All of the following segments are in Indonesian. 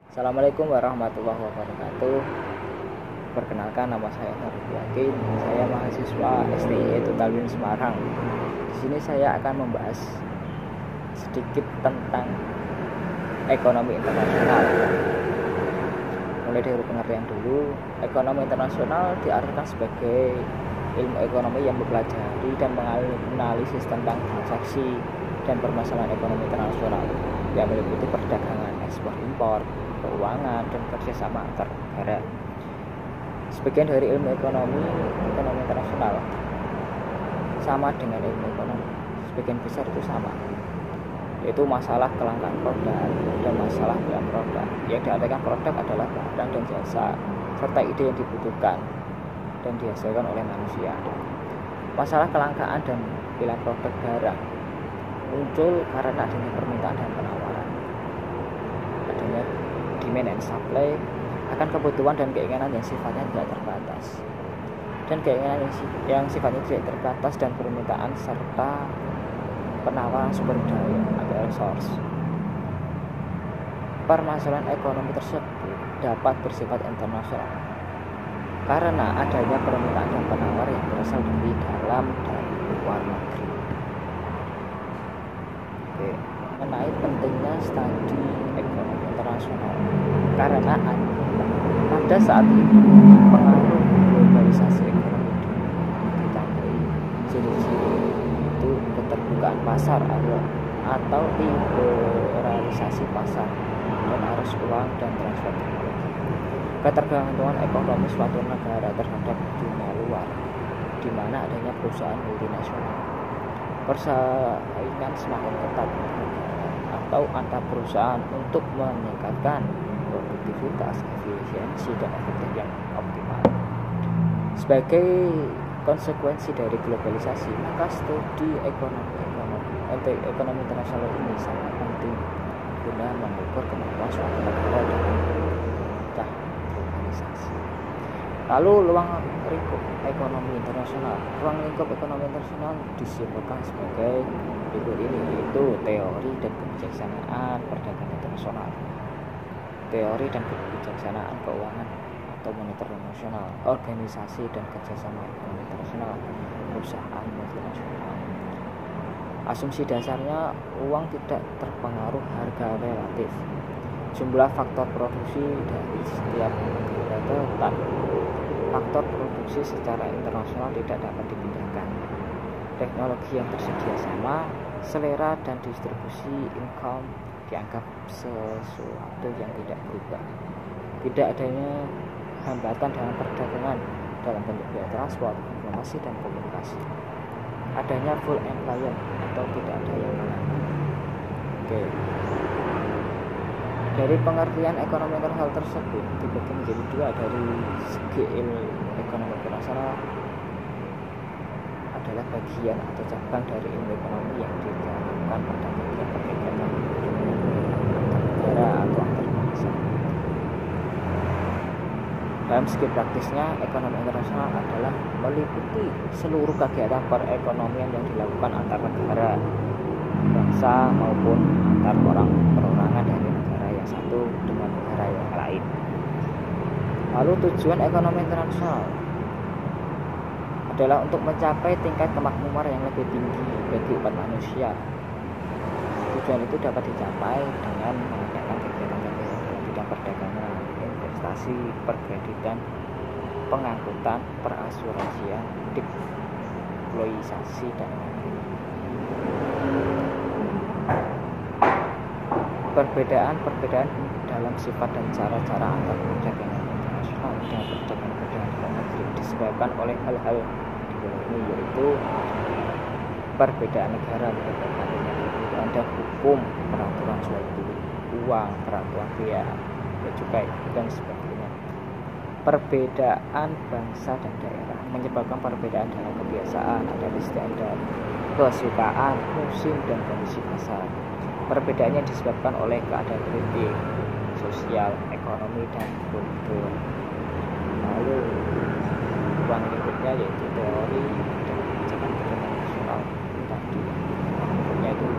Assalamualaikum warahmatullahi wabarakatuh. Perkenalkan, nama saya Harif Yakin. Saya mahasiswa STI Talwin Semarang. Di sini saya akan membahas sedikit tentang ekonomi internasional. Mulai dari pengertian dulu, ekonomi internasional diartikan sebagai ilmu ekonomi yang mempelajari dan menganalisis tentang transaksi dan permasalahan ekonomi internasional yang meliputi perdagangan, ekspor impor, keuangan, dan kerjasama antar negara. Sebagian dari ilmu ekonomi internasional sama dengan ilmu ekonomi, sebagian besar itu sama, yaitu masalah kelangkaan produk dan masalah bilang produk. Yang diartikan produk adalah barang dan jasa serta ide yang dibutuhkan dan dihasilkan oleh manusia. Masalah kelangkaan dan bilang produk barang muncul karena adanya permintaan dan penawaran, adanya demand and supply akan kebutuhan dan keinginan yang sifatnya tidak terbatas, dan keinginan yang sifatnya tidak terbatas dan permintaan serta penawaran sumber daya atau resource. Permasalahan ekonomi tersebut dapat bersifat internasional karena adanya permintaan dan penawar yang berasal dari dalam dan luar negeri. Mengenai pentingnya studi ekonomi internasional karena pada saat ini pengaruh globalisasi ekonomi ditandai ciri-ciri itu keterbukaan pasar atau liberalisasi pasar dan arus uang dan transfer teknologi. Ketergantungan ekonomi suatu negara terhadap dunia luar, di mana adanya perusahaan multinasional, persaingan semakin ketat atau antar perusahaan untuk meningkatkan produktivitas, efisiensi, dan efektif yang optimal. Sebagai konsekuensi dari globalisasi, maka studi ekonomi internasional ini sangat penting guna mengukur kemampuan suatu negara dalam globalisasi. Lalu ruang lingkup ekonomi internasional. Ruang lingkup ekonomi internasional disimpulkan sebagai berikut ini, yaitu teori dan kebijaksanaan perdagangan internasional, teori dan kebijaksanaan keuangan atau moneter internasional, organisasi dan kerjasama ekonomi internasional, perusahaan multinasional. Asumsi dasarnya, uang tidak terpengaruh harga relatif, jumlah faktor produksi dari setiap negara tetap. Faktor produksi secara internasional tidak dapat dipindahkan. Teknologi yang tersedia sama, selera dan distribusi income dianggap sesuatu yang tidak berubah. Tidak adanya hambatan dalam perdagangan dalam bentuk biaya transport, informasi, dan komunikasi. Adanya full employment atau tidak ada yang menganggur. Dari pengertian ekonomi internasional tersebut dibagi menjadi dua. Dari segi ilmu ekonomi internasional adalah bagian atau cabang dari ilmu ekonomi yang diterapkan pada kegiatan antar negara atau antar bangsa. Dalam segi praktisnya, ekonomi internasional adalah meliputi seluruh kegiatan perekonomian yang dilakukan antar negara, bangsa maupun antar perorangan dari negara yang satu dengan negara yang lain. Lalu tujuan ekonomi internasional adalah untuk mencapai tingkat kemakmuran yang lebih tinggi bagi umat manusia. Tujuan itu dapat dicapai dengan mengadakan kegiatan-kegiatan dalam bidang perdagangan, investasi, perkreditan, pengangkutan, perasuransian, diplomatisasi, dan perbedaan dalam sifat dan cara-cara antar perdagangan internasional dan perdagangan dalam negeri disebabkan oleh hal-hal di bawah ini, yaitu perbedaan negara, ada hukum, peraturan jual beli uang, peraturan bea cukai, dan sebagainya. Perbedaan bangsa dan daerah menyebabkan perbedaan dalam kebiasaan, adat istiadat, kesukaan, musim, dan kondisi pasar. Perbedaannya disebabkan oleh keadaan politik, sosial, ekonomi, dan kultur. Lalu ruang lingkupnya yaitu teori dan kebijakan perdagangan nasional tadi. Berikutnya itu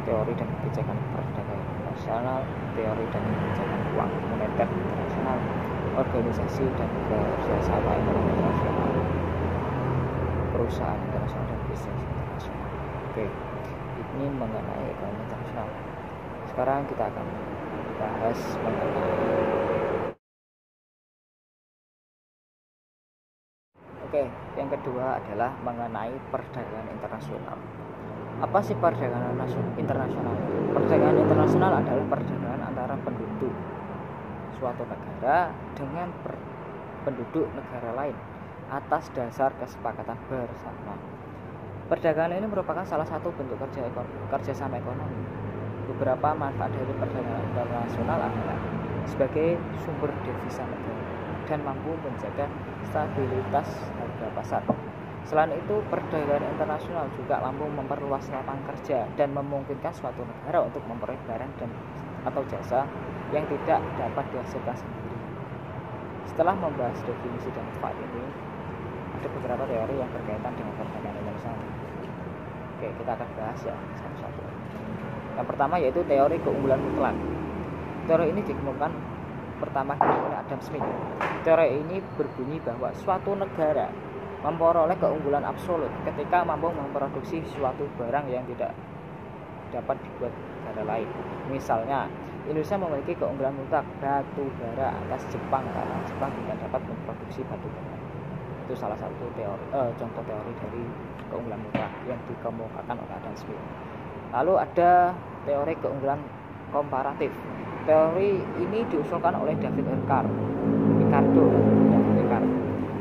teori dan kebijakan perdagangan internasional. internasional, teori dan kebijakan uang moneter internasional, organisasi dan kerjasama ekonomi internasional, perusahaan internasional dan bisnis internasional. Oke, ini mengenai ekonomi internasional. Sekarang kita akan bahas mengenai yang kedua adalah mengenai perdagangan internasional. Apa sih perdagangan internasional? Perdagangan internasional adalah perdagangan antara penduduk suatu negara dengan penduduk negara lain atas dasar kesepakatan bersama. Perdagangan ini merupakan salah satu bentuk kerjasama ekonomi. Beberapa manfaat dari perdagangan internasional adalah sebagai sumber devisa negara dan mampu menjaga stabilitas harga pasar. Selain itu, perdagangan internasional juga mampu memperluas lapangan kerja dan memungkinkan suatu negara untuk memperoleh barang dan atau jasa yang tidak dapat dihasilkan sendiri. Setelah membahas definisi dan manfaat ini, ada beberapa teori yang berkaitan dengan perdagangan internasional. Oke, kita akan bahas ya satu-satu. Yang pertama yaitu teori keunggulan mutlak. Teori ini dikemukakan pertama kali oleh Adam Smith. Teori ini berbunyi bahwa suatu negara memperoleh keunggulan absolut ketika mampu memproduksi suatu barang yang tidak dapat dibuat negara lain. Misalnya, Indonesia memiliki keunggulan mutlak batu bara atas Jepang karena Jepang tidak dapat memproduksi batu bara. Itu salah satu contoh teori dari keunggulan mutlak yang dikemukakan oleh Adam Smith. Lalu ada teori keunggulan komparatif. Teori ini diusulkan oleh David Ricardo.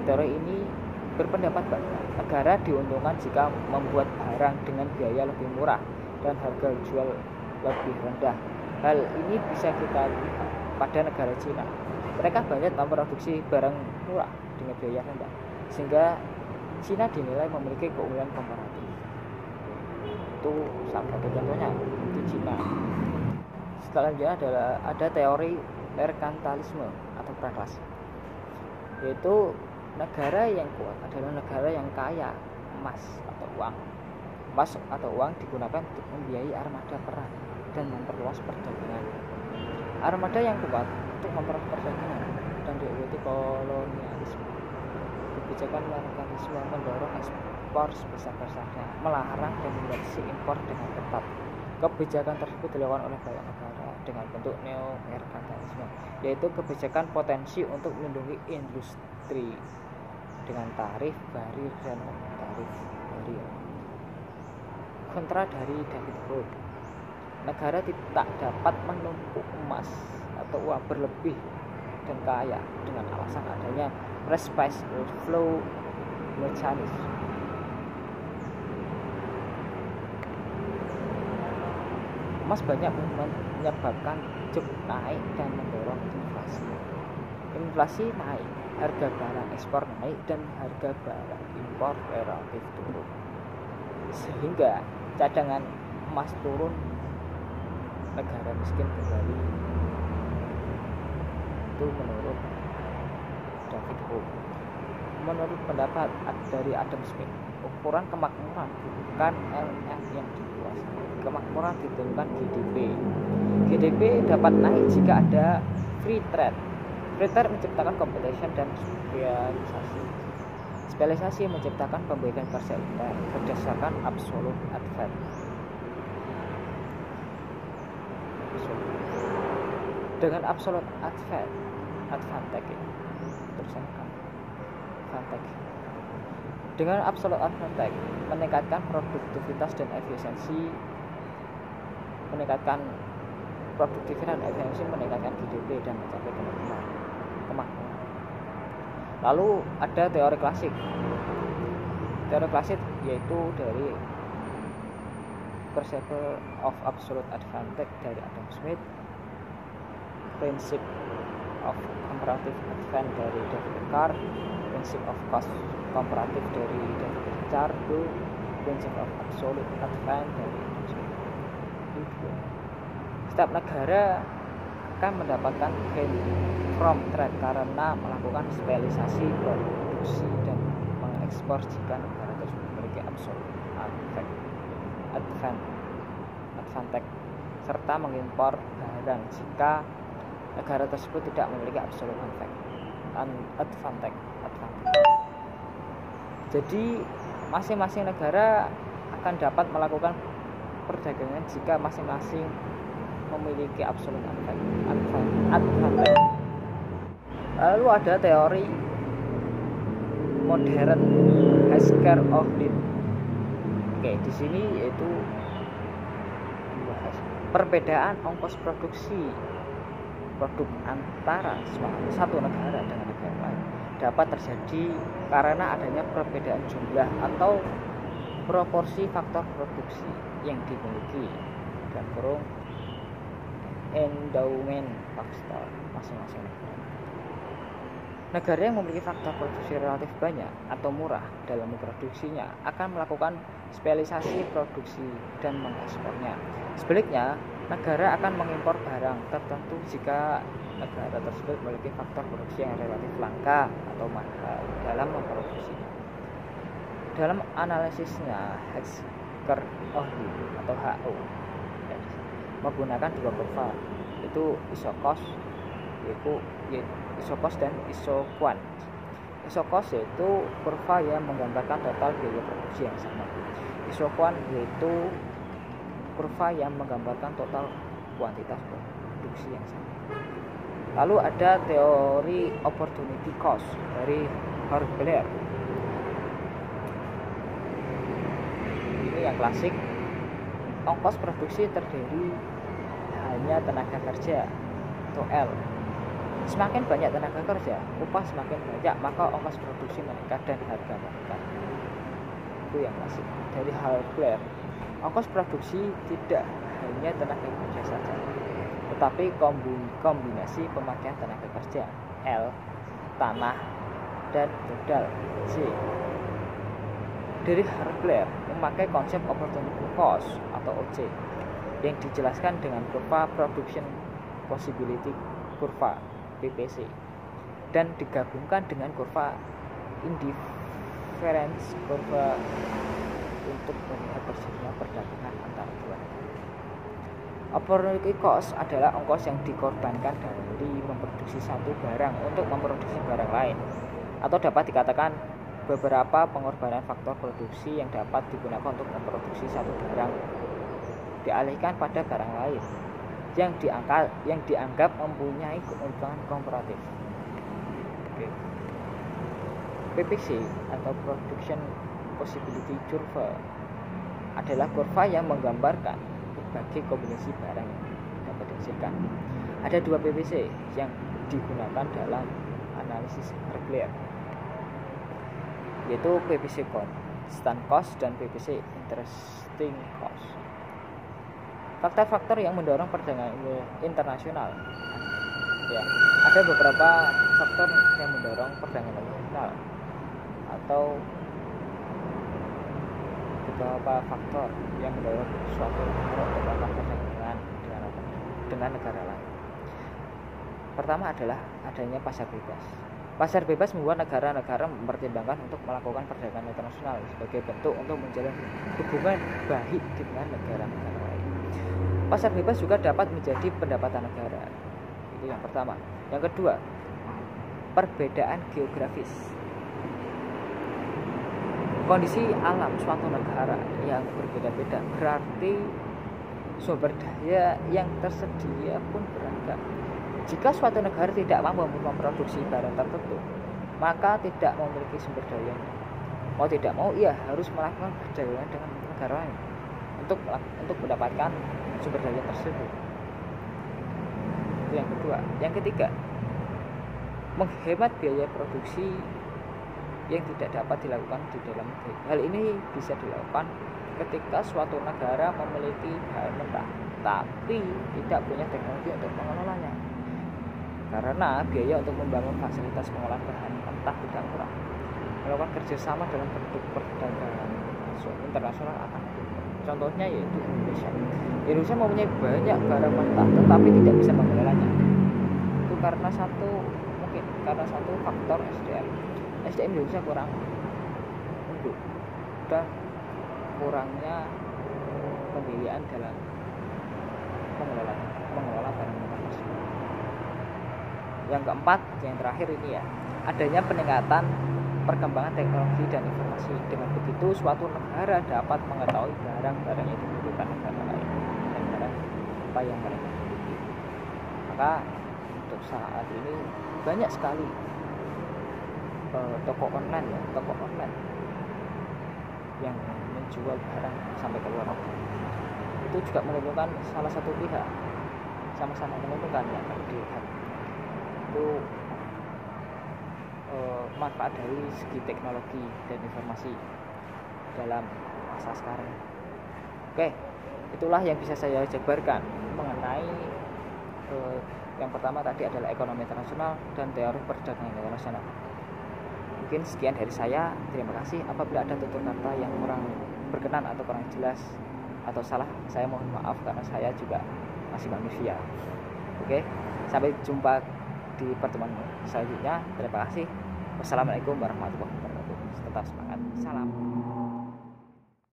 Teori ini berpendapat bahwa negara diuntungkan jika membuat barang dengan biaya lebih murah dan harga jual lebih rendah. Hal ini bisa kita lihat pada negara Cina. Mereka banyak memproduksi barang murah dengan biaya rendah, sehingga Cina dinilai memiliki keunggulan komparatif. Itu salah satu contohnya di Cina. Selanjutnya adalah ada teori merkantilisme atau praklasik, yaitu negara yang kuat adalah negara yang kaya emas atau uang. Emas atau uang digunakan untuk membiayai armada perang dan memperluas perdagangan. Armada yang kuat untuk memperluas perdagangan dan diikuti kolonialisme. Kebijakan merkantilisme mendorong ekspor sebesar-besarnya, melarang dan membatasi impor dengan ketat. Kebijakan tersebut dilakukan oleh banyak negara dengan bentuk neo-merkantilisme, yaitu kebijakan potensi untuk melindungi industri dengan tarif barir dan tarif barir. Kontra dari David Hood, negara tidak dapat menumpuk emas atau uang berlebih dan kaya dengan alasan adanya reciprocal flow mechanism. Emas banyak menyebabkan cuk naik dan mendorong inflasi. Inflasi naik, harga barang ekspor naik dan harga barang impor relatif turun. Sehingga cadangan emas turun, negara miskin kembali. Itu menurut David Hood. Menurut pendapat dari Adam Smith, ukuran kemakmuran bukan LF yang dikuasai. Kemakmuran ditentukan GDP. GDP dapat naik jika ada free trade. Free trade menciptakan competition dan spesialisasi. Spesialisasi menciptakan pembagian kerja berdasarkan absolute advantage. Dengan absolute advantage. Dengan absolute advantage meningkatkan produktivitas dan efisiensi, meningkatkan GDP dan mencapai kemakmuran. Lalu ada teori klasik. Teori klasik yaitu dari Principle of Absolute Advantage dari Adam Smith, Principle of Comparative Advantage dari David Ricardo, Principle of Cost Comparative dari David Ricardo, Principle of Absolute Advantage dari Adam Smith. Setiap negara akan mendapatkan gain from trade karena melakukan spesialisasi produksi dan mengekspor jika negara tersebut memiliki absolute advantage. serta mengimpor barang jika negara tersebut tidak memiliki absolute advantage. Jadi masing-masing negara akan dapat melakukan perdagangan jika masing-masing memiliki absolute advantage. Lalu ada teori modern Hasker of Lid. Oke, di sini yaitu perbedaan ongkos produksi produk antara satu negara dengan negara lain dapat terjadi karena adanya perbedaan jumlah atau proporsi faktor produksi yang dimiliki dan kurung endowment faktor masing-masing negara. Negara yang memiliki faktor produksi relatif banyak atau murah dalam memproduksinya akan melakukan spesialisasi produksi dan mengekspornya. Sebaliknya, negara akan mengimpor barang tertentu jika negara tersebut memiliki faktor produksi yang relatif langka atau mahal dalam memproduksinya. Dalam analisisnya, Hasker-Ohlin atau HO menggunakan dua kurva, itu isokos dan isoquant. Isokos yaitu kurva yang menggambarkan total biaya produksi yang sama. Isoquant yaitu kurva yang menggambarkan total kuantitas produksi yang sama. Lalu ada teori opportunity cost dari Harbler. Ini yang klasik. Ongkos produksi terdiri hanya tenaga kerja atau L. Semakin banyak tenaga kerja, upah semakin banyak, maka ongkos produksi meningkat dan harga meningkat. Itu yang klasik. Dari Harbler, ongkos produksi tidak hanya tenaga kerja saja, tetapi kombinasi pemakaian tenaga kerja L, tanah, dan modal C. Dari Harbler memakai konsep opportunity cost atau OC yang dijelaskan dengan kurva production possibility kurva PPC dan digabungkan dengan kurva indifference kurva untuk melihat terjadinya perdagangan antara dua negara. Opportunity cost adalah ongkos yang dikorbankan dari memproduksi satu barang untuk memproduksi barang lain, atau dapat dikatakan beberapa pengorbanan faktor produksi yang dapat digunakan untuk memproduksi satu barang dialihkan pada barang lain yang dianggap mempunyai keuntungan komparatif. PPC atau Production Possibility Curve adalah kurva yang menggambarkan berbagai kombinasi barang yang dapat dihasilkan. Ada dua PPC yang digunakan dalam analisis Harbler, yaitu PPC Constant Cost dan PPC Interesting Cost. Faktor-faktor yang mendorong perdagangan internasional. Ya, ada beberapa faktor yang mendorong perdagangan internasional atau beberapa faktor yang mendorong suatu negara untuk melakukan perdagangan dengan negara lain. Pertama adalah adanya pasar bebas. Pasar bebas membuat negara-negara mempertimbangkan untuk melakukan perdagangan internasional sebagai bentuk untuk menjalin hubungan baik dengan negara-negara lain. Pasar bebas juga dapat menjadi pendapatan negara. Itu yang pertama. Yang kedua, perbedaan geografis. Kondisi alam suatu negara yang berbeda-beda berarti sumber daya yang tersedia pun beragam. Jika suatu negara tidak mampu memproduksi barang tertentu, maka tidak memiliki sumber daya. Mau tidak mau, ia harus melakukan perdagangan dengan negara lain untuk mendapatkan sumber daya tersebut. Itu yang kedua. Yang ketiga, menghemat biaya produksi yang tidak dapat dilakukan di dalam negeri. Hal ini bisa dilakukan ketika suatu negara memiliki bahan mentah tapi tidak punya teknologi untuk mengelolanya, karena biaya untuk membangun fasilitas pengolahan bahan mentah tidak murah. Melakukan kerjasama dalam bentuk perdagangan internasional akan dilakukan. Contohnya yaitu Indonesia. Indonesia mempunyai banyak barang mentah tetapi tidak bisa mengelolanya. Itu karena satu faktor SDM Indonesia kurang unggul dan kurangnya pembiayaan dalam mengelola barang mentah tersebut. Yang keempat, yang terakhir ini ya, adanya peningkatan perkembangan teknologi dan informasi. Dengan begitu suatu negara dapat mengetahui barang-barang yang dibutuhkan negara lain dan barang apa yang mereka miliki. Maka untuk saat ini banyak sekali toko online yang menjual barang sampai ke luar negeri. Itu juga menunjukkan salah satu pihak sama-sama menguntungkan ya kalau dilihat itu manfaat dari segi teknologi dan informasi dalam masa sekarang. Oke, itulah yang bisa saya jabarkan mengenai yang pertama tadi adalah ekonomi internasional dan teori perdagangan internasional. Mungkin sekian dari saya. Terima kasih. Apabila ada tutur kata yang kurang berkenan atau kurang jelas atau salah, saya mohon maaf karena saya juga masih manusia. Oke, sampai jumpa di pertemuan selanjutnya. Terima kasih. Wassalamualaikum warahmatullahi wabarakatuh. Tetap semangat. Salam.